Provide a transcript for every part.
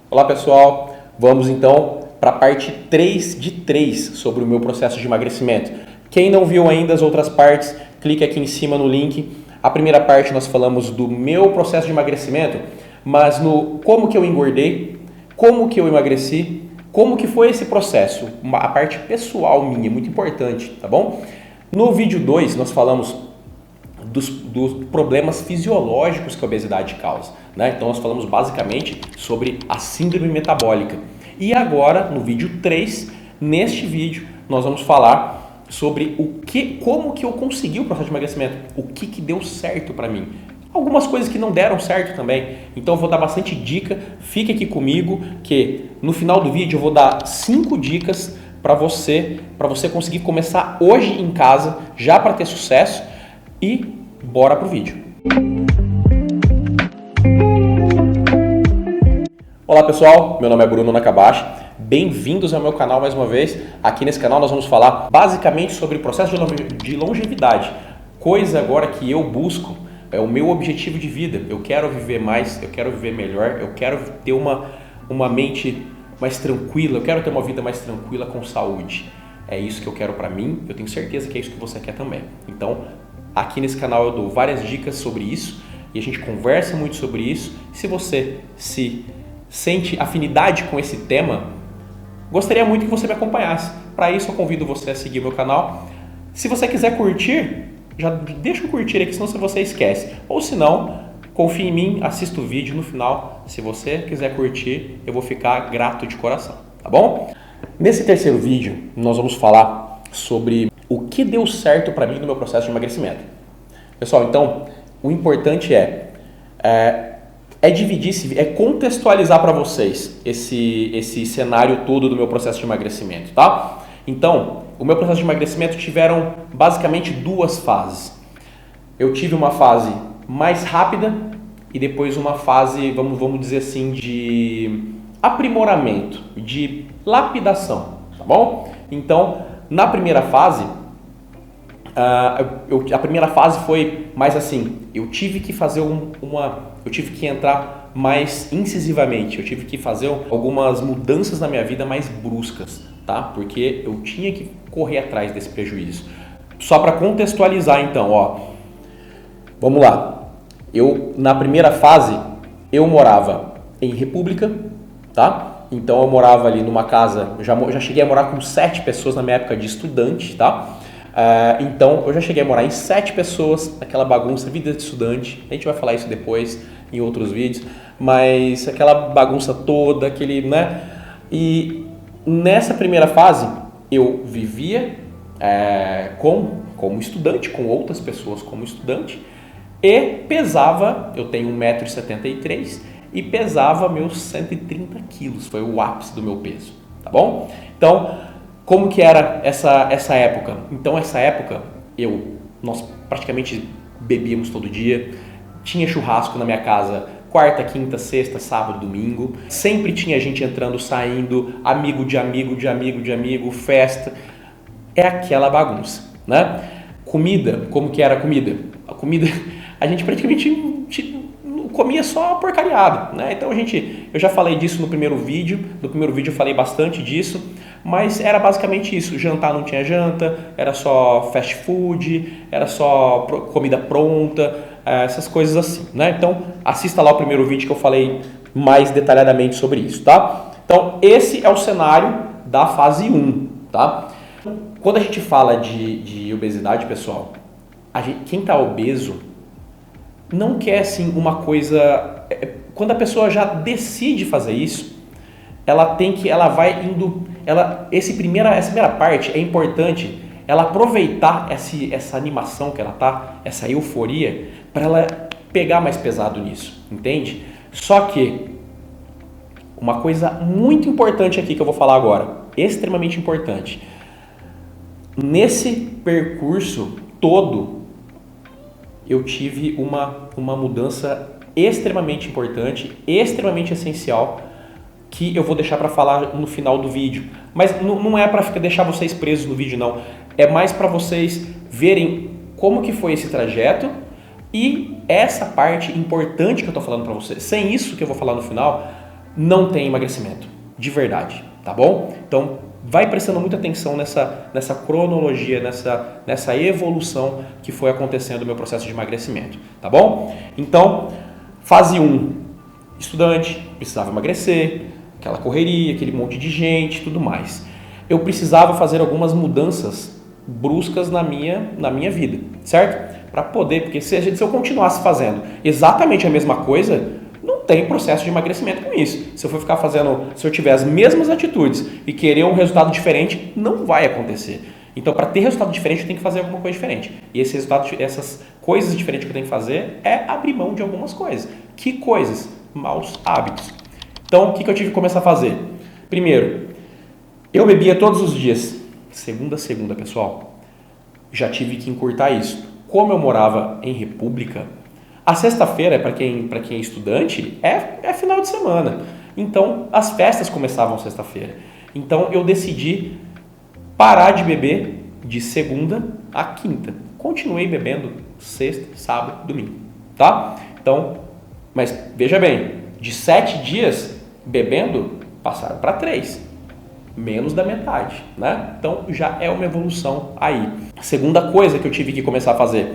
Olá pessoal, vamos então para a parte 3 de 3 sobre o meu processo de emagrecimento. Quem não viu ainda as outras partes, clique aqui em cima no link. A primeira parte nós falamos do meu processo de emagrecimento, mas no como que eu engordei, como que eu emagreci, como que foi esse processo, a parte pessoal minha, muito importante, tá bom? No vídeo 2 nós falamos dos problemas fisiológicos que a obesidade causa, né? Então nós falamos basicamente sobre a síndrome metabólica. E agora, no vídeo 3, neste vídeo, nós vamos falar sobre como que eu consegui o processo de emagrecimento, o que deu certo para mim. Algumas coisas que não deram certo também, então eu vou dar bastante dica, fique aqui comigo que no final do vídeo eu vou dar 5 dicas para você conseguir começar hoje em casa, já para ter sucesso. E bora pro vídeo. Olá pessoal, meu nome é Bruno Nakabashi, bem-vindos ao meu canal mais uma vez. Aqui nesse canal nós vamos falar basicamente sobre o processo de longevidade, coisa agora que eu busco, é o meu objetivo de vida. Eu quero viver mais, eu quero viver melhor, eu quero ter uma mente mais tranquila, eu quero ter uma vida mais tranquila com saúde. É isso que eu quero para mim, eu tenho certeza que é isso que você quer também. Então, aqui nesse canal eu dou várias dicas sobre isso e a gente conversa muito sobre isso. Se você se sente afinidade com esse tema, gostaria muito que você me acompanhasse. Para isso eu convido você a seguir meu canal. Se você quiser curtir, já deixa um curtir aqui, senão você esquece. Ou se não, confie em mim, assista o vídeo no final. Se você quiser curtir, eu vou ficar grato de coração, tá bom? Nesse terceiro vídeo, nós vamos falar sobre o que deu certo para mim no meu processo de emagrecimento. Pessoal, então, o importante é dividir, contextualizar para vocês esse cenário todo do meu processo de emagrecimento, tá? Então, o meu processo de emagrecimento tiveram basicamente 2 fases. Eu tive uma fase mais rápida e depois uma fase, vamos dizer assim, de aprimoramento, de lapidação, tá bom? Então, na primeira fase, a primeira fase foi mais assim, eu tive que fazer eu tive que entrar mais incisivamente, eu tive que fazer algumas mudanças na minha vida mais bruscas, tá? Porque eu tinha que correr atrás desse prejuízo. Só para contextualizar então, ó, vamos lá. Na primeira fase, eu morava em República, tá? Então eu morava ali numa casa, já cheguei a morar com 7 pessoas na minha época de estudante, tá? Então eu já cheguei a morar em 7 pessoas, aquela bagunça, vida de estudante, a gente vai falar isso depois em outros vídeos, mas aquela bagunça toda, né? E nessa primeira fase eu vivia como estudante, com outras pessoas como estudante, e pesava, eu tenho 1,73 m, e pesava meus 130 quilos, foi o ápice do meu peso, tá bom? Então, como que era essa época? Então, essa época, nós praticamente bebíamos todo dia, tinha churrasco na minha casa, quarta, quinta, sexta, sábado, domingo, sempre tinha gente entrando, saindo, amigo de amigo, de amigo de amigo, festa, é aquela bagunça, né? Comida, como que era a comida? A comida, a gente praticamente comia só porcariado, né? Então eu já falei disso no primeiro vídeo eu falei bastante disso, mas era basicamente isso, jantar não tinha janta, era só fast food, era só comida pronta, essas coisas assim, né? Então assista lá o primeiro vídeo que eu falei mais detalhadamente sobre isso, tá? Então esse é o cenário da fase 1, tá? Quando a gente fala de obesidade, pessoal, quem está obeso não quer assim uma coisa. Quando a pessoa já decide fazer isso, ela vai indo. Essa primeira parte é importante ela aproveitar essa animação que ela tá, essa euforia, para ela pegar mais pesado nisso, entende? Só que uma coisa muito importante aqui que eu vou falar agora, extremamente importante. Nesse percurso todo, eu tive uma mudança extremamente importante, extremamente essencial, que eu vou deixar para falar no final do vídeo. Mas não é para deixar vocês presos no vídeo, não. É mais para vocês verem como que foi esse trajeto e essa parte importante que eu estou falando para vocês. Sem isso que eu vou falar no final, não tem emagrecimento, de verdade, tá bom? Então, vai prestando muita atenção nessa cronologia, nessa evolução que foi acontecendo no meu processo de emagrecimento, tá bom? Então, fase 1, estudante, precisava emagrecer, aquela correria, aquele monte de gente, tudo mais. Eu precisava fazer algumas mudanças bruscas na minha vida, certo? Para poder, porque se eu continuasse fazendo exatamente a mesma coisa, não tem processo de emagrecimento com isso. Se eu for ficar fazendo, se eu tiver as mesmas atitudes e querer um resultado diferente, não vai acontecer. Então, para ter resultado diferente, eu tenho que fazer alguma coisa diferente. E esse resultado, essas coisas diferentes que eu tenho que fazer é abrir mão de algumas coisas. Que coisas? Maus hábitos. Então, o que eu tive que começar a fazer? Primeiro, eu bebia todos os dias. Segunda a segunda, pessoal. Já tive que encurtar isso. Como eu morava em república, a sexta-feira, para quem é estudante, é final de semana. Então, as festas começavam sexta-feira. Então, eu decidi parar de beber de segunda a quinta. Continuei bebendo sexta, sábado, domingo. Tá? Então, mas veja bem, de 7 dias bebendo, passaram para 3. Menos da metade, né? Então, já é uma evolução aí. A segunda coisa que eu tive que começar a fazer,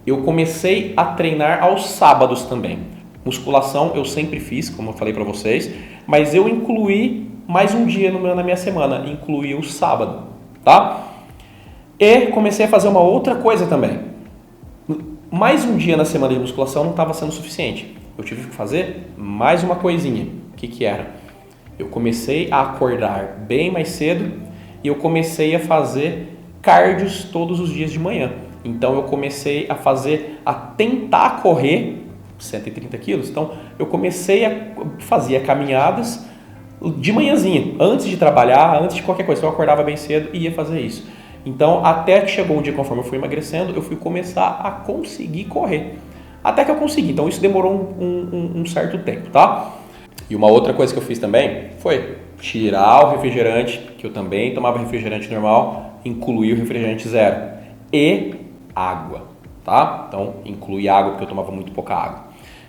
eu comecei a treinar aos sábados também. Musculação eu sempre fiz, como eu falei para vocês, mas eu incluí mais um dia na minha semana, incluí o sábado, tá? E comecei a fazer uma outra coisa também. Mais um dia na semana de musculação não estava sendo suficiente. Eu tive que fazer mais uma coisinha. O que era? Eu comecei a acordar bem mais cedo e eu comecei a fazer cardios todos os dias de manhã. Então eu comecei a tentar correr 130 quilos. Então eu comecei a fazer caminhadas de manhãzinha, antes de trabalhar, antes de qualquer coisa. Eu acordava bem cedo e ia fazer isso. Então até que chegou um dia, conforme eu fui emagrecendo, eu fui começar a conseguir correr. Até que eu consegui. Então isso demorou um certo tempo, tá? E uma outra coisa que eu fiz também foi tirar o refrigerante, que eu também tomava refrigerante normal, incluir o refrigerante zero e água, tá? Então, incluir água porque eu tomava muito pouca água.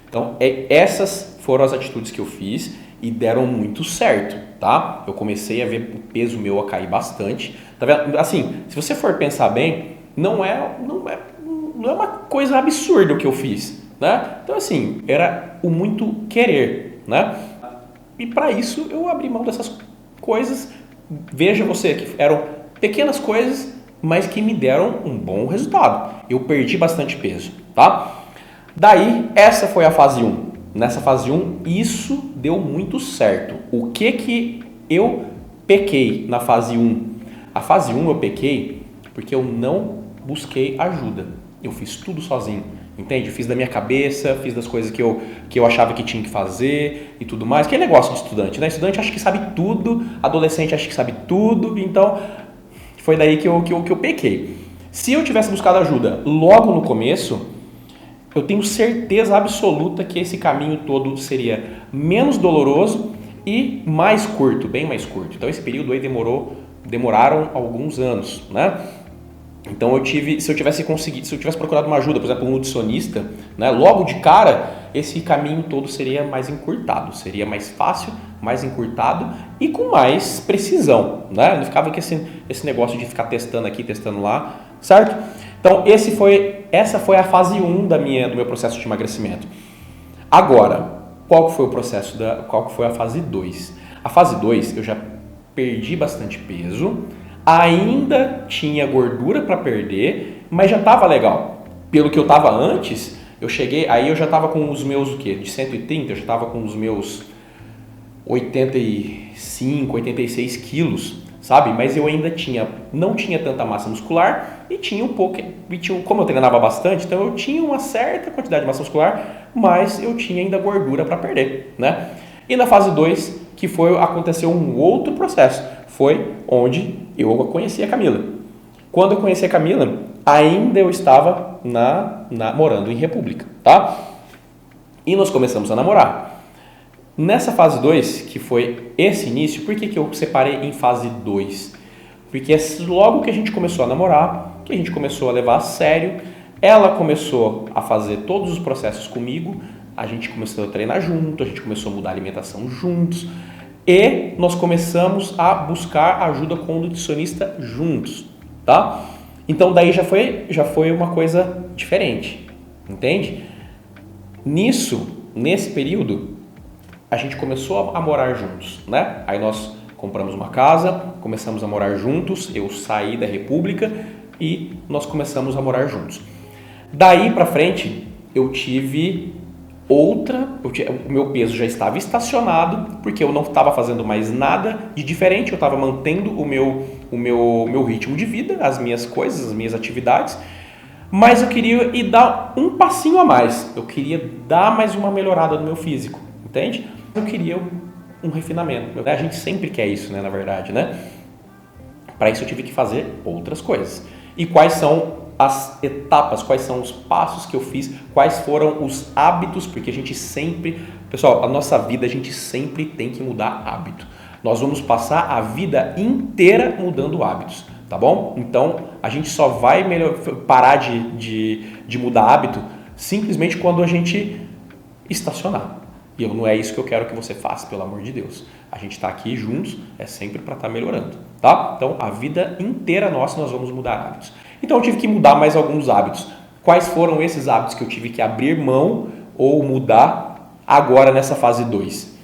Então, essas foram as atitudes que eu fiz e deram muito certo, tá? Eu comecei a ver o peso meu a cair bastante. Tá vendo? Assim, se você for pensar bem, não é uma coisa absurda o que eu fiz, né? Então, assim, era o muito querer, né? E para isso eu abri mão dessas coisas. Veja você que eram pequenas coisas, mas que me deram um bom resultado. Eu perdi bastante peso, tá? Daí, essa foi a fase 1. Nessa fase 1, isso deu muito certo. O que eu pequei na fase 1? A fase 1 eu pequei porque eu não busquei ajuda. Eu fiz tudo sozinho. Entende? Fiz da minha cabeça, fiz das coisas que eu achava que tinha que fazer e tudo mais. Que é negócio de estudante, né? Estudante acha que sabe tudo, adolescente acha que sabe tudo, então foi daí que eu pequei. Se eu tivesse buscado ajuda logo no começo, eu tenho certeza absoluta que esse caminho todo seria menos doloroso e mais curto, bem mais curto. Então esse período aí demoraram alguns anos, né? Então se eu tivesse procurado uma ajuda, por exemplo, um nutricionista, né, logo de cara, esse caminho todo seria mais encurtado, seria mais fácil, mais encurtado e com mais precisão, né? Não ficava com esse negócio de ficar testando aqui, testando lá, certo? Então essa foi a fase 1 do meu processo de emagrecimento. Agora, qual que foi a fase 2? A fase 2 eu já perdi bastante peso, ainda tinha gordura para perder, mas já estava legal. Pelo que eu estava antes, eu já estava com os meus, de 130, eu já estava com os meus 85, 86 quilos, sabe? Mas eu ainda não tinha tanta massa muscular e tinha um pouco, como eu treinava bastante, então eu tinha uma certa quantidade de massa muscular, mas eu tinha ainda gordura para perder, né? E na fase 2, aconteceu um outro processo, foi onde eu conheci a Camila. Quando eu conheci a Camila, ainda eu estava morando em república, tá? E nós começamos a namorar. Nessa fase 2, que foi esse início, por que eu separei em fase 2? Porque logo que a gente começou a namorar, que a gente começou a levar a sério, ela começou a fazer todos os processos comigo a gente começou a treinar junto, a gente começou a mudar a alimentação juntos e nós começamos a buscar ajuda com o nutricionista juntos, tá? Então daí já foi uma coisa diferente, entende? Nesse período, a gente começou a morar juntos, né? Aí nós compramos uma casa, começamos a morar juntos, eu saí da República e nós começamos a morar juntos. Daí pra frente, eu tive o meu peso já estava estacionado, porque eu não estava fazendo mais nada de diferente, eu estava mantendo o meu ritmo de vida, as minhas coisas, as minhas atividades, mas eu queria ir dar um passinho a mais, eu queria dar mais uma melhorada no meu físico, entende? Eu queria um refinamento, a gente sempre quer isso, né, na verdade, né? Para isso eu tive que fazer outras coisas. E quais são as etapas, quais são os passos que eu fiz, quais foram os hábitos, porque a gente sempre, pessoal, a nossa vida a gente sempre tem que mudar hábito. Nós vamos passar a vida inteira mudando hábitos, tá bom? Então, a gente só vai parar de mudar hábito simplesmente quando a gente estacionar. E não é isso que eu quero que você faça, pelo amor de Deus. A gente está aqui juntos, é sempre para estar melhorando, tá? Então, a vida inteira nossa nós vamos mudar hábitos. Então, eu tive que mudar mais alguns hábitos. Quais foram esses hábitos que eu tive que abrir mão ou mudar agora nessa fase 2?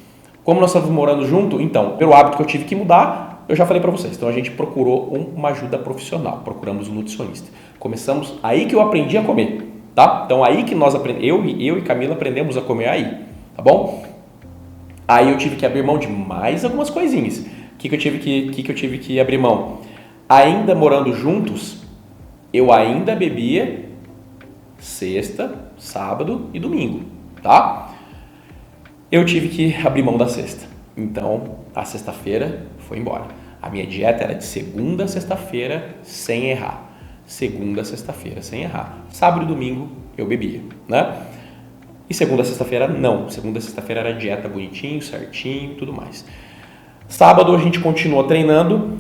Como nós estamos morando junto, então, pelo hábito que eu tive que mudar, eu já falei para vocês. Então, a gente procurou uma ajuda profissional, procuramos um nutricionista. Começamos aí que eu aprendi a comer, tá? Então, aí que nós aprendemos, eu e Camila aprendemos a comer aí, tá bom? Aí eu tive que abrir mão de mais algumas coisinhas. O que eu tive que abrir mão? Ainda morando juntos, eu ainda bebia sexta, sábado e domingo, tá? Eu tive que abrir mão da sexta. Então, a sexta-feira foi embora. A minha dieta era de segunda a sexta-feira sem errar. Segunda a sexta-feira sem errar. Sábado e domingo eu bebia, né? E segunda a sexta-feira não. Segunda a sexta-feira era dieta bonitinho, certinho e tudo mais. Sábado a gente continuou treinando.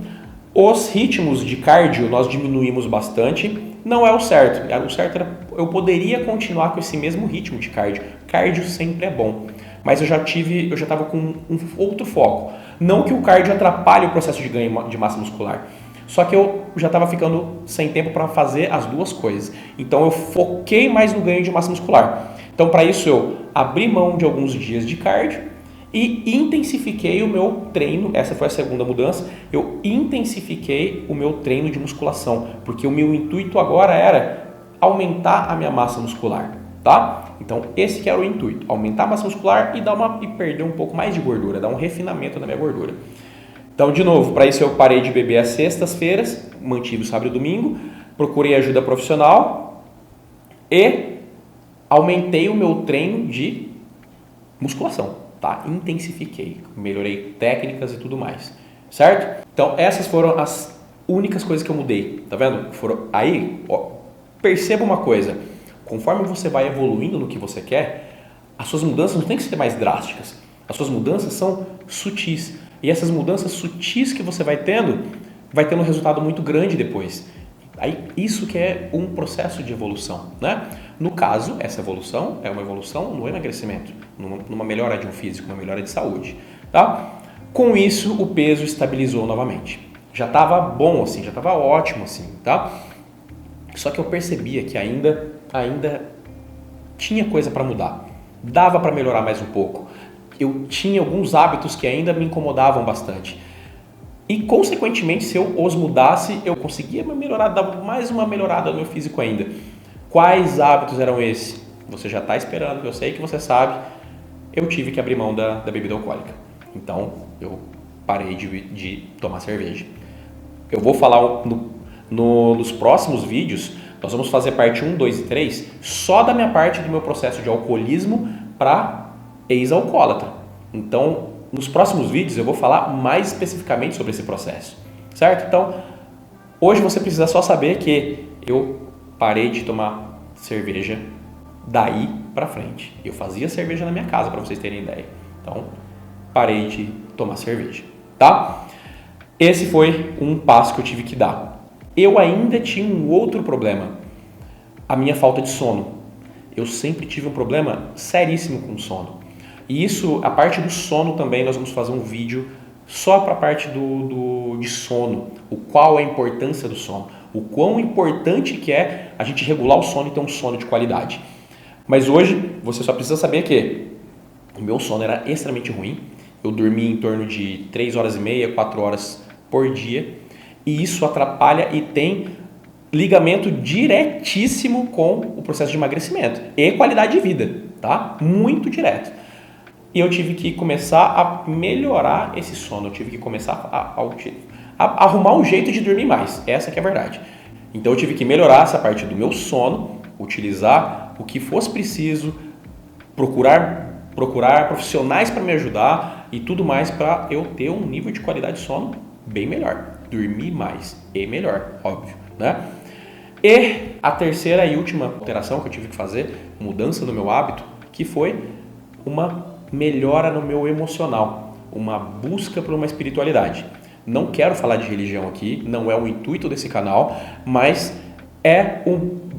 Os ritmos de cardio nós diminuímos bastante. Não é o certo. O certo era eu poderia continuar com esse mesmo ritmo de cardio. Cardio sempre é bom. Mas eu já estava com um outro foco. Não que o cardio atrapalhe o processo de ganho de massa muscular. Só que eu já estava ficando sem tempo para fazer as duas coisas. Então eu foquei mais no ganho de massa muscular. Então para isso eu abri mão de alguns dias de cardio e intensifiquei o meu treino. Essa foi a segunda mudança. Eu intensifiquei o meu treino de musculação. Porque o meu intuito agora era aumentar a minha massa muscular. Tá? Então esse que era o intuito, aumentar a massa muscular e perder um pouco mais de gordura, dar um refinamento na minha gordura. Então, de novo, para isso eu parei de beber às sextas-feiras, mantive o sábado e domingo, procurei ajuda profissional e aumentei o meu treino de musculação, tá? Intensifiquei, melhorei técnicas e tudo mais, certo? Então essas foram as únicas coisas que eu mudei, tá vendo? Aí, ó, perceba uma coisa. Conforme você vai evoluindo no que você quer, as suas mudanças não tem que ser mais drásticas. As suas mudanças são sutis. E essas mudanças sutis que você vai tendo um resultado muito grande depois. Aí, isso que é um processo de evolução, né? No caso, essa evolução é uma evolução no emagrecimento, numa melhora de um físico, uma melhora de saúde, tá? Com isso, o peso estabilizou novamente. Já estava bom assim, já estava ótimo assim, tá? Só que eu percebia que ainda tinha coisa para mudar. Dava para melhorar mais um pouco. Eu tinha alguns hábitos que ainda me incomodavam bastante. E, consequentemente, se eu os mudasse, eu conseguia melhorar, dar mais uma melhorada no meu físico ainda. Quais hábitos eram esses? Você já está esperando, eu sei que você sabe. Eu tive que abrir mão da bebida alcoólica. Então, eu parei de tomar cerveja. Eu vou falar nos próximos vídeos, nós vamos fazer parte 1, 2 e 3 só da minha parte do meu processo de alcoolismo para ex-alcoólatra. Então, nos próximos vídeos eu vou falar mais especificamente sobre esse processo, certo? Então, hoje você precisa só saber que eu parei de tomar cerveja daí para frente. Eu fazia cerveja na minha casa, para vocês terem ideia. Então, parei de tomar cerveja, tá? Esse foi um passo que eu tive que dar. Eu ainda tinha um outro problema, a minha falta de sono. eu sempre tive um problema seríssimo com sono. E isso, a parte do sono também, nós vamos fazer um vídeo só para a parte de sono, o qual é a importância do sono, o quão importante que é a gente regular o sono e ter um sono de qualidade. Mas hoje, você só precisa saber que o meu sono era extremamente ruim, eu dormia em torno de 3 horas e meia, 4 horas por dia, e isso atrapalha e tem ligamento diretíssimo com o processo de emagrecimento e qualidade de vida, tá? Muito direto. E eu tive que começar a melhorar esse sono, eu tive que começar a arrumar um jeito de dormir mais, essa que é a verdade. Então eu tive que melhorar essa parte do meu sono, utilizar o que fosse preciso, procurar profissionais para me ajudar e tudo mais para eu ter um nível de qualidade de sono bem melhor, dormir mais e melhor, óbvio, né? E a terceira e última alteração que eu tive que fazer, mudança no meu hábito, que foi uma melhora no meu emocional, uma busca por uma espiritualidade. Não quero falar de religião aqui, não é o intuito desse canal, mas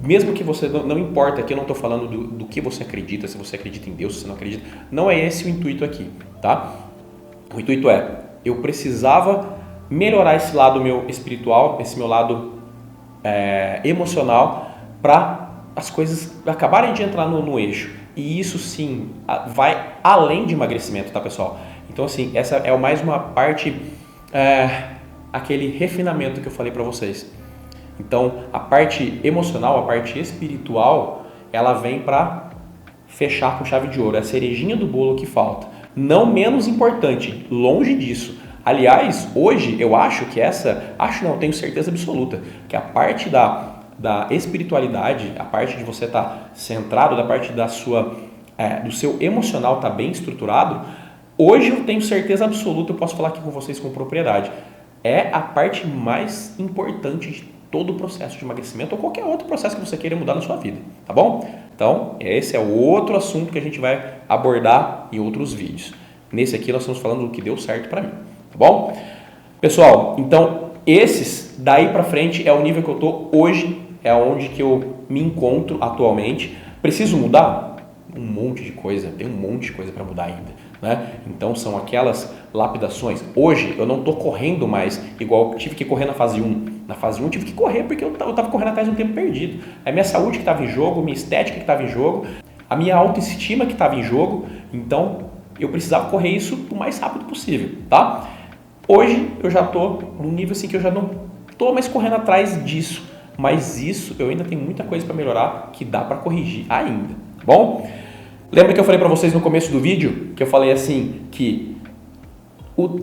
mesmo que você, não importa, aqui eu não estou falando do que você acredita, se você acredita em Deus, se você não acredita, não é esse o intuito aqui, tá? O intuito eu precisava melhorar esse lado meu espiritual, esse meu lado emocional, para as coisas acabarem de entrar no eixo. E isso sim vai além de emagrecimento, tá, pessoal? Então assim, essa é mais uma parte, aquele refinamento que eu falei para vocês. Então a parte emocional, a parte espiritual, ela vem para fechar com chave de ouro, é a cerejinha do bolo que falta. Não menos importante, longe disso. Aliás, hoje eu acho que tenho certeza absoluta, que a parte da espiritualidade, a parte de você estar centrado, da parte do seu emocional estar bem estruturado, hoje eu tenho certeza absoluta, eu posso falar aqui com vocês com propriedade, é a parte mais importante de todo o processo de emagrecimento ou qualquer outro processo que você queira mudar na sua vida, tá bom? Então, esse é outro assunto que a gente vai abordar em outros vídeos. Nesse aqui nós estamos falando do que deu certo para mim, tá bom? Pessoal, então esses daí para frente é o nível que eu tô hoje, é onde que eu me encontro atualmente. Preciso mudar? Um monte de coisa, tem um monte de coisa para mudar ainda, né? Então são aquelas lapidações. Hoje eu não estou correndo mais igual eu tive que correr na fase 1. Na fase 1 eu tive que correr porque eu estava correndo atrás de um tempo perdido. É minha saúde que estava em jogo, minha estética que estava em jogo, a minha autoestima que estava em jogo. Então eu precisava correr isso o mais rápido possível, tá? Hoje eu já estou num nível assim que eu já não estou mais correndo atrás disso. Mas isso eu ainda tenho muita coisa para melhorar que dá para corrigir ainda, tá bom? Lembra que eu falei para vocês no começo do vídeo, que eu falei assim, que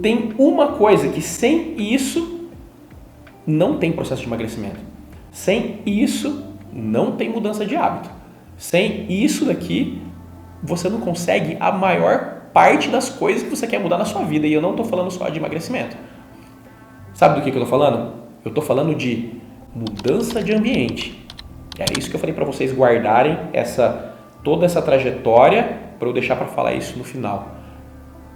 tem uma coisa que sem isso não tem processo de emagrecimento. Sem isso não tem mudança de hábito. Sem isso daqui você não consegue a maior parte das coisas que você quer mudar na sua vida. E eu não estou falando só de emagrecimento. Sabe do que eu estou falando? Eu estou falando de mudança de ambiente. Era isso que eu falei para vocês guardarem toda essa trajetória para eu deixar para falar isso no final,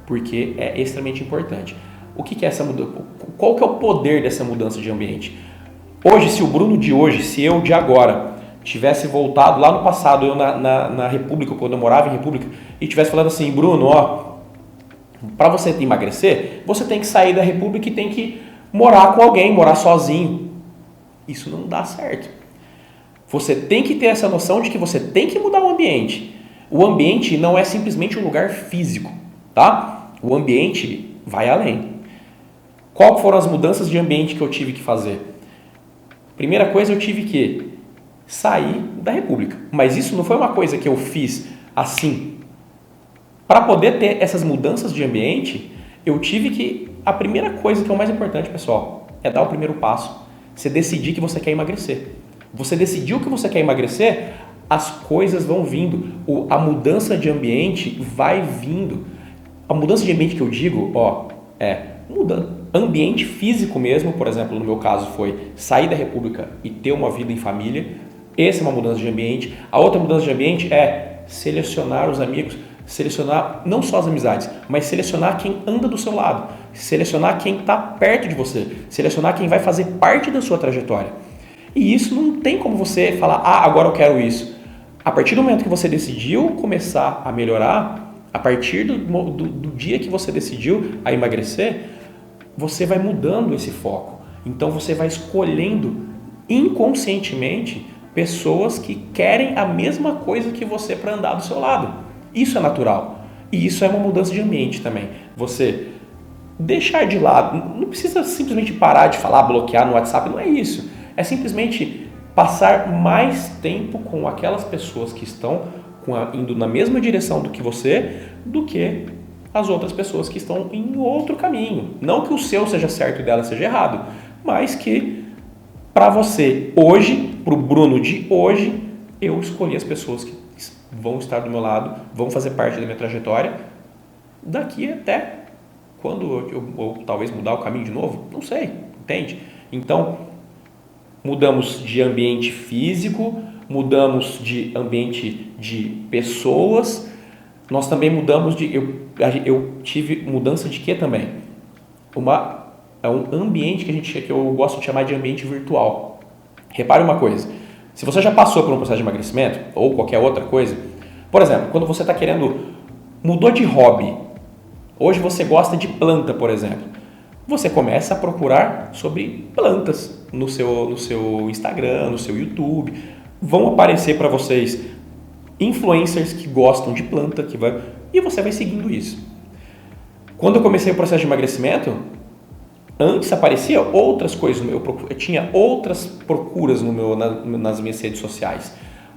porque é extremamente importante. O que é essa mudança? Qual que é o poder dessa mudança de ambiente? Hoje, se o Bruno de hoje, se eu de agora tivesse voltado lá no passado, eu na República, quando eu morava em República, e tivesse falando assim, Bruno, para você emagrecer, você tem que sair da República e tem que morar com alguém, morar sozinho. Isso não dá certo. Você tem que ter essa noção de que você tem que mudar o ambiente. O ambiente não é simplesmente um lugar físico, tá? O ambiente vai além. Qual foram as mudanças de ambiente que eu tive que fazer? Primeira coisa, eu tive que sair da República. Mas isso não foi uma coisa que eu fiz assim. Para poder ter essas mudanças de ambiente, eu tive que... A primeira coisa que é o mais importante, pessoal, é dar o primeiro passo. Você decidir que você quer emagrecer. Você decidiu que você quer emagrecer, as coisas vão vindo. A mudança de ambiente vai vindo. A mudança de ambiente que eu digo, ambiente físico mesmo, por exemplo, no meu caso foi sair da República e ter uma vida em família. Essa é uma mudança de ambiente. A outra mudança de ambiente é selecionar os amigos, selecionar não só as amizades, mas selecionar quem anda do seu lado, selecionar quem está perto de você, selecionar quem vai fazer parte da sua trajetória. E isso não tem como você falar, agora eu quero isso. A partir do momento que você decidiu começar a melhorar, a partir do dia que você decidiu a emagrecer, você vai mudando esse foco. Então você vai escolhendo inconscientemente pessoas que querem a mesma coisa que você para andar do seu lado. Isso é natural. E isso é uma mudança de ambiente também. Você deixar de lado, não precisa simplesmente parar de falar, bloquear no WhatsApp, não é isso. É simplesmente passar mais tempo com aquelas pessoas que estão indo na mesma direção do que você, do que as outras pessoas que estão em outro caminho. Não que o seu seja certo e o dela seja errado, mas que para você hoje, para o Bruno de hoje, eu escolhi as pessoas que vão estar do meu lado, vão fazer parte da minha trajetória, daqui até quando eu talvez mudar o caminho de novo, não sei, entende? Então, mudamos de ambiente físico, mudamos de ambiente de pessoas, nós também mudamos de... Eu tive mudança de quê também? É um ambiente que eu gosto de chamar de ambiente virtual. Repare uma coisa, se você já passou por um processo de emagrecimento, ou qualquer outra coisa, por exemplo, quando você está mudou de hobby, hoje você gosta de planta, por exemplo, você começa a procurar sobre plantas no seu Instagram, no seu YouTube, vão aparecer para vocês influencers que gostam de planta, e você vai seguindo isso. Quando eu comecei o processo de emagrecimento, antes aparecia outras coisas, eu tinha outras procuras nas minhas redes sociais.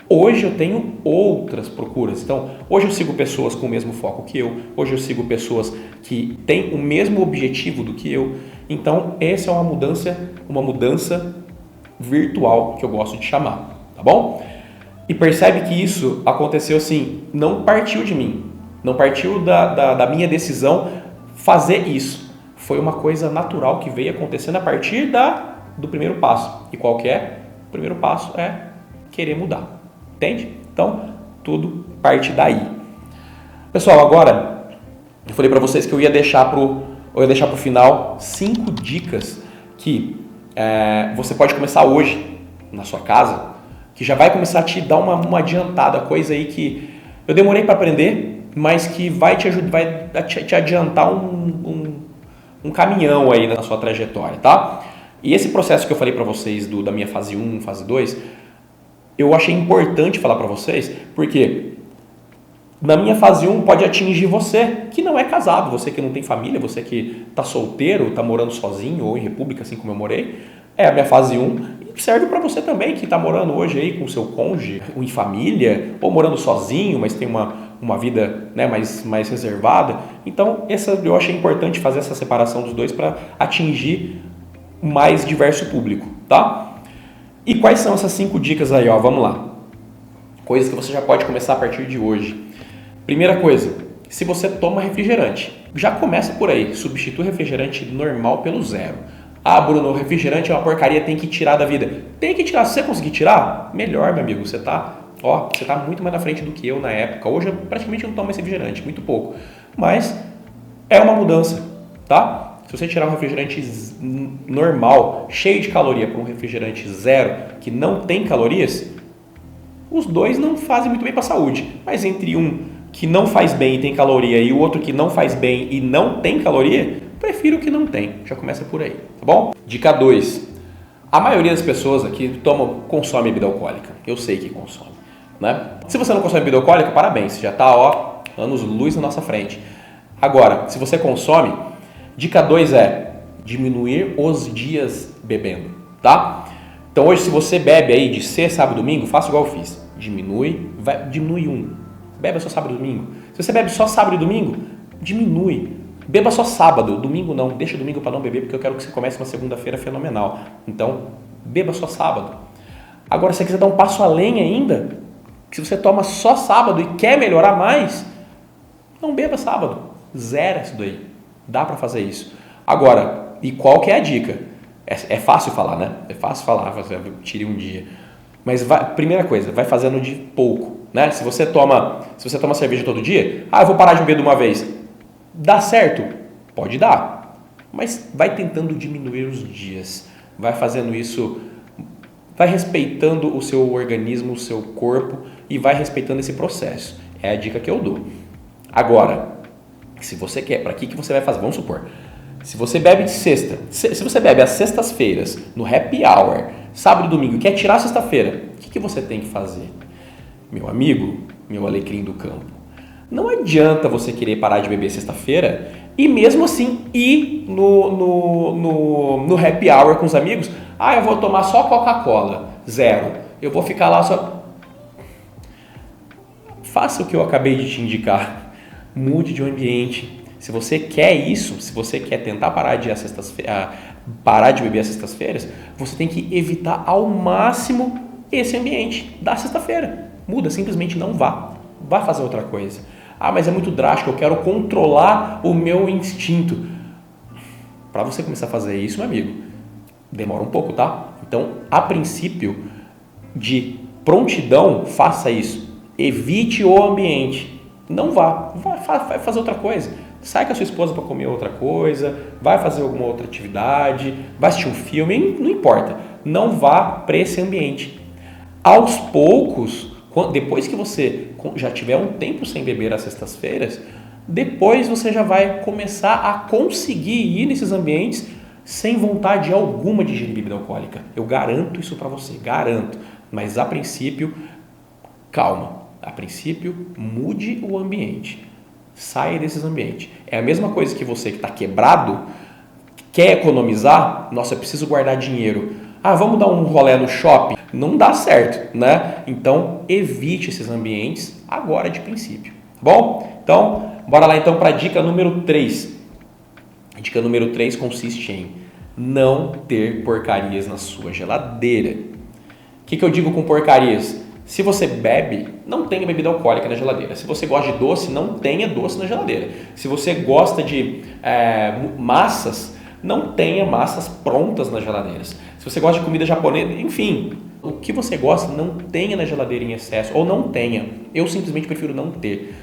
Hoje eu tenho outras procuras. Então, hoje eu sigo pessoas com o mesmo foco que eu. Hoje eu sigo pessoas que têm o mesmo objetivo do que eu. Então, essa é uma mudança virtual que eu gosto de chamar, tá bom? E percebe que isso aconteceu assim, não partiu de mim, não partiu da minha decisão fazer isso. Foi uma coisa natural que veio acontecendo a partir do primeiro passo. E qual que é? O primeiro passo é querer mudar. Entende? Então, tudo parte daí. Pessoal, agora, eu falei para vocês que eu ia deixar para o final 5 dicas que você pode começar hoje na sua casa, que já vai começar a te dar uma adiantada, coisa aí que eu demorei para aprender, mas que vai te ajudar, vai te adiantar um caminhão aí na sua trajetória, tá? E esse processo que eu falei para vocês da minha fase 1, fase 2, eu achei importante falar para vocês, porque na minha fase 1 pode atingir você que não é casado, você que não tem família, você que está solteiro, está morando sozinho ou em república, assim como eu morei, é a minha fase 1, e serve para você também que está morando hoje aí com o seu cônjuge, ou em família, ou morando sozinho, mas tem uma vida, né, mais reservada. Então, eu achei importante fazer essa separação dos dois para atingir mais diverso público, tá? E quais são essas 5 dicas aí, ó? Vamos lá. Coisas que você já pode começar a partir de hoje. Primeira coisa, se você toma refrigerante, já começa por aí. Substitui o refrigerante normal pelo zero. Ah, Bruno, o refrigerante é uma porcaria, tem que tirar da vida. Tem que tirar. Se você conseguir tirar, melhor, meu amigo. Você tá muito mais na frente do que eu na época. Hoje eu praticamente não tomo mais refrigerante, muito pouco. Mas é uma mudança, tá? Se você tirar um refrigerante normal, cheio de caloria, para um refrigerante zero, que não tem calorias, os dois não fazem muito bem para a saúde. Mas entre um que não faz bem e tem caloria e o outro que não faz bem e não tem caloria, prefiro o que não tem. Já começa por aí, tá bom? Dica 2. A maioria das pessoas aqui consome bebida alcoólica. Eu sei que consome, né? Se você não consome bebida alcoólica, parabéns. Você já está, anos-luz na nossa frente. Agora, se você consome, dica 2 é diminuir os dias bebendo, tá? Então hoje, se você bebe aí de sexta, sábado e domingo, faça igual eu fiz. Diminui Beba só sábado e domingo. Se você bebe só sábado e domingo, diminui. Beba só sábado, domingo não. Deixa domingo para não beber, porque eu quero que você comece uma segunda-feira fenomenal. Então, beba só sábado. Agora, se você quiser dar um passo além ainda, que se você toma só sábado e quer melhorar mais, não beba sábado. Zera isso daí. Dá para fazer isso. Agora, e qual que é a dica? É fácil falar, né? É fácil falar, você tire um dia. Mas primeira coisa, vai fazendo de pouco, né? Se você toma cerveja todo dia, eu vou parar de beber de uma vez. Dá certo? Pode dar. Mas vai tentando diminuir os dias. Vai fazendo isso, vai respeitando o seu organismo, o seu corpo e vai respeitando esse processo. É a dica que eu dou. Agora, se você quer, para que você vai fazer? Vamos supor, se você bebe de sexta, se você bebe às sextas-feiras, no happy hour, sábado e domingo, e quer tirar a sexta-feira, o que você tem que fazer? Meu amigo, meu alecrim do campo, não adianta você querer parar de beber sexta-feira e mesmo assim ir no happy hour com os amigos. Eu vou tomar só Coca-Cola, 0. Eu vou ficar lá só... Faça o que eu acabei de te indicar. Mude de um ambiente. Se você quer isso, se você quer tentar parar de beber às sextas-feiras, você tem que evitar ao máximo esse ambiente da sexta-feira. Muda, simplesmente não vá. Vá fazer outra coisa. Mas é muito drástico, eu quero controlar o meu instinto. Para você começar a fazer isso, meu amigo, demora um pouco, tá? Então, a princípio, de prontidão, faça isso. Evite o ambiente. Não vá. Vai fazer outra coisa. Sai com a sua esposa para comer outra coisa, vai fazer alguma outra atividade, vai assistir um filme, não importa. Não vá para esse ambiente. Aos poucos, depois que você já tiver um tempo sem beber às sextas-feiras, depois você já vai começar a conseguir ir nesses ambientes sem vontade alguma de ingerir bebida alcoólica. Eu garanto isso para você, garanto. Mas a princípio, calma. A princípio, mude o ambiente. Saia desses ambientes. É a mesma coisa que você que está quebrado, quer economizar, nossa, eu preciso guardar dinheiro. Vamos dar um rolê no shopping? Não dá certo, né? Então, evite esses ambientes agora de princípio. Tá bom? Então, bora lá então para a dica número 3. A dica número 3 consiste em não ter porcarias na sua geladeira. O que eu digo com porcarias? Se você bebe, não tenha bebida alcoólica na geladeira. Se você gosta de doce, não tenha doce na geladeira. Se você gosta de massas, não tenha massas prontas nas geladeiras. Se você gosta de comida japonesa, enfim, o que você gosta, não tenha na geladeira em excesso, ou não tenha. Eu simplesmente prefiro não ter.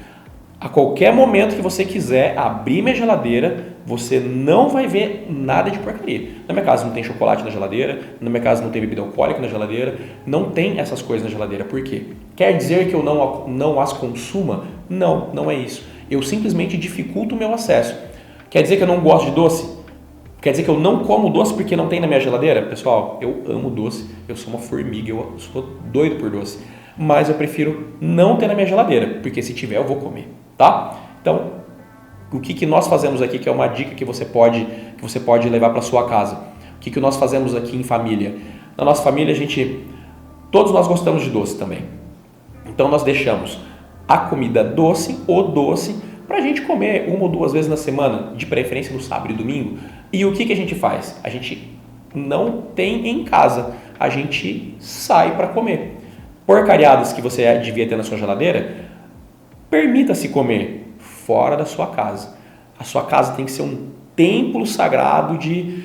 A qualquer momento que você quiser abrir minha geladeira, você não vai ver nada de porcaria. Na minha casa não tem chocolate na geladeira, na minha casa não tem bebida alcoólica na geladeira, não tem essas coisas na geladeira. Por quê? Quer dizer que eu não as consuma? Não, não é isso. Eu simplesmente dificulto o meu acesso. Quer dizer que eu não gosto de doce? Quer dizer que eu não como doce porque não tem na minha geladeira? Pessoal, eu amo doce, eu sou uma formiga, eu sou doido por doce. Mas eu prefiro não ter na minha geladeira, porque se tiver eu vou comer, tá? Então, o que nós fazemos aqui, que é uma dica que você pode levar para sua casa. O que nós fazemos aqui em família? Na nossa família, todos nós gostamos de doce também. Então, nós deixamos a comida doce ou doce para a gente comer 1 ou 2 vezes na semana, de preferência no sábado e domingo. E o que a gente faz? A gente não tem em casa, a gente sai para comer. Porcariadas que você devia ter na sua geladeira, permita-se comer fora da sua casa. A sua casa tem que ser um templo sagrado de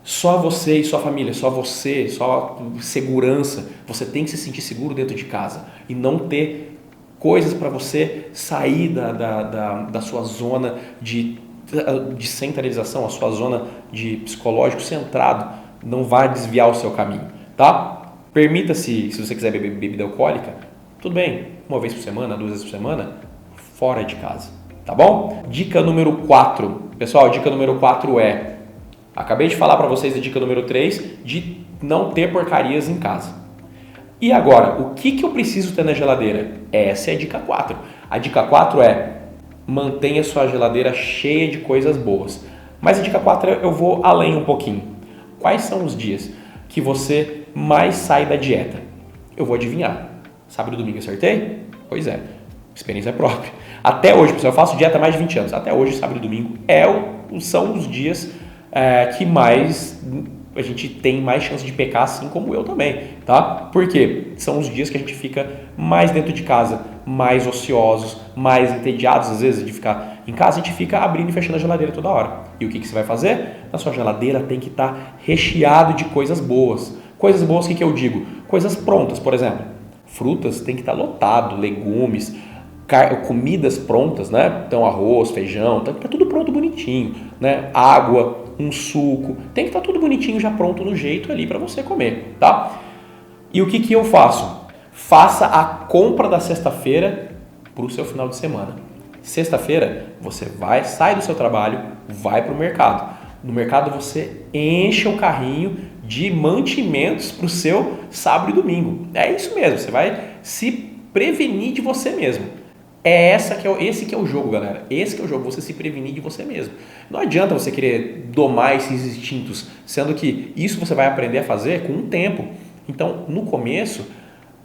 só você e sua família, só você, só segurança. Você tem que se sentir seguro dentro de casa e não ter coisas para você sair da sua zona de centralização, a sua zona de psicológico centrado. Não vai desviar o seu caminho, tá? Permita-se, se você quiser beber bebida alcoólica, tudo bem, 1 vez por semana, 2 vezes por semana, fora de casa, tá bom? Dica número 4, pessoal, dica número 4 acabei de falar para vocês a dica número 3, de não ter porcarias em casa. E agora, o que eu preciso ter na geladeira? Essa é a dica 4. A dica 4 mantenha sua geladeira cheia de coisas boas. Mas a dica 4 eu vou além um pouquinho. Quais são os dias que você mais sai da dieta? Eu vou adivinhar. Sábado e domingo, acertei? Pois é, experiência própria. Até hoje, pessoal, eu faço dieta há mais de 20 anos. Até hoje, sábado e domingo são os dias que mais a gente tem mais chance de pecar, assim como eu também, tá? Por quê? São os dias que a gente fica mais dentro de casa, mais ociosos, mais entediados, às vezes, de ficar em casa, a gente fica abrindo e fechando a geladeira toda hora. E o que você vai fazer? Na sua geladeira tem que estar recheado de coisas boas. Coisas boas, o que eu digo? Coisas prontas, por exemplo. Frutas tem que estar lotado, legumes, comidas prontas, né? Então, arroz, feijão, tá tudo pronto bonitinho, né? Água, um suco, tem que estar tudo bonitinho já pronto no jeito ali para você comer, tá? E o que eu faço? Faça a compra da sexta-feira para o seu final de semana. Sexta-feira você sai do seu trabalho, vai para o mercado. No mercado você enche o carrinho de mantimentos para o seu sábado e domingo. É isso mesmo, você vai se prevenir de você mesmo. Esse que é o jogo, galera. Esse que é o jogo, você se prevenir de você mesmo. Não adianta você querer domar esses instintos, sendo que isso você vai aprender a fazer com o tempo. Então, no começo,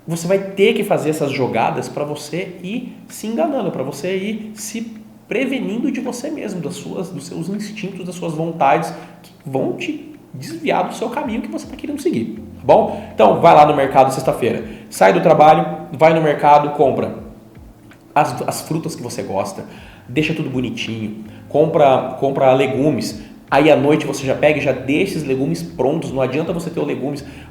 você vai ter que fazer essas jogadas para você ir se enganando, para você ir se prevenindo de você mesmo, dos seus instintos, das suas vontades, que vão te desviar do seu caminho que você está querendo seguir, tá bom? Então, vai lá no mercado sexta-feira, sai do trabalho, vai no mercado, compra as frutas que você gosta, deixa tudo bonitinho, compra legumes, aí à noite você já pega e já deixa esses legumes prontos, não adianta você ter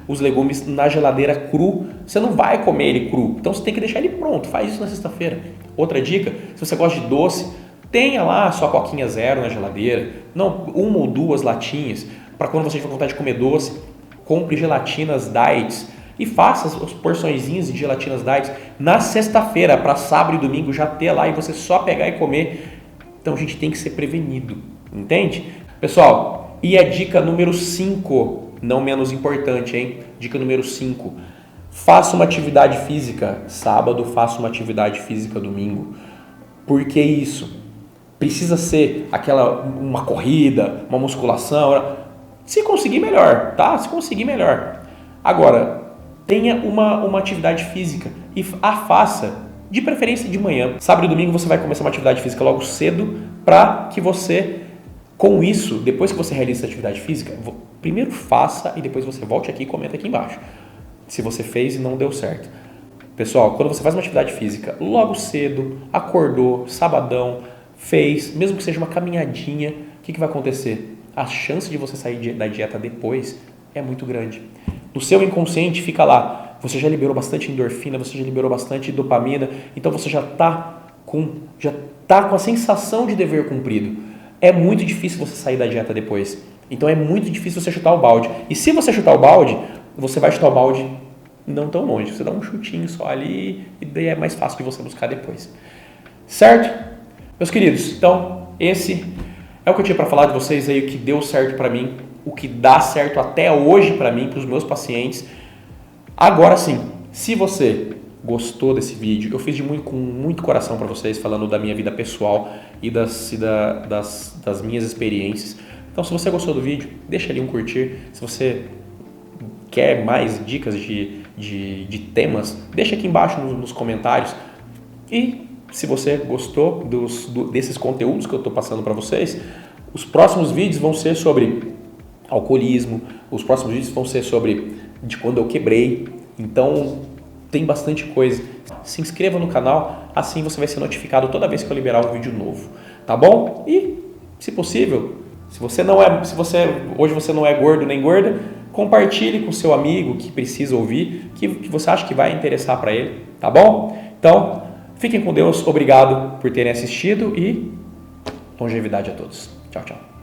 os legumes na geladeira cru, você não vai comer ele cru, então você tem que deixar ele pronto, faz isso na sexta-feira. Outra dica, se você gosta de doce, tenha lá a sua coquinha zero na geladeira, não, 1 ou 2 latinhas, para quando você tiver vontade de comer doce, compre gelatinas diets e faça as porçõezinhas de gelatinas diets na sexta-feira, para sábado e domingo já ter lá e você só pegar e comer. Então a gente tem que ser prevenido, entende? Pessoal, e a dica número 5, não menos importante, hein? Dica número 5, faça uma atividade física sábado, faça uma atividade física domingo. Por que isso? Precisa ser uma corrida, uma musculação, se conseguir melhor, tá? Se conseguir melhor. Agora, tenha uma atividade física e a faça de preferência de manhã. Sábado e domingo você vai começar uma atividade física logo cedo para que você, com isso, depois que você realiza essa atividade física, primeiro faça e depois você volte aqui e comenta aqui embaixo se você fez e não deu certo. Pessoal, quando você faz uma atividade física logo cedo, acordou, sabadão, fez, mesmo que seja uma caminhadinha, o que vai acontecer? A chance de você sair da dieta depois é muito grande. No seu inconsciente fica lá, você já liberou bastante endorfina, você já liberou bastante dopamina, então você já está com a sensação de dever cumprido. É muito difícil você sair da dieta depois. Então é muito difícil você chutar o balde. E se você chutar o balde, você vai chutar o balde não tão longe. Você dá um chutinho só ali e daí é mais fácil de você buscar depois. Certo? Meus queridos, então esse é o que eu tinha para falar de vocês aí, o que deu certo para mim, o que dá certo até hoje para mim, para os meus pacientes. Agora sim, se você gostou desse vídeo, eu fiz com muito coração para vocês, falando da minha vida pessoal e das minhas experiências. Então, se você gostou do vídeo, deixa ali um curtir. Se você quer mais dicas de temas, deixa aqui embaixo nos comentários. E se você gostou desses conteúdos que eu estou passando para vocês, os próximos vídeos vão ser sobre alcoolismo, os próximos vídeos vão ser sobre de quando eu quebrei. Então, tem bastante coisa. Se inscreva no canal, assim você vai ser notificado toda vez que eu liberar um vídeo novo, tá bom? E, se possível, hoje você não é gordo nem gorda, compartilhe com seu amigo que precisa ouvir, que você acha que vai interessar para ele, tá bom? Então, fiquem com Deus, obrigado por terem assistido e longevidade a todos. Tchau, tchau.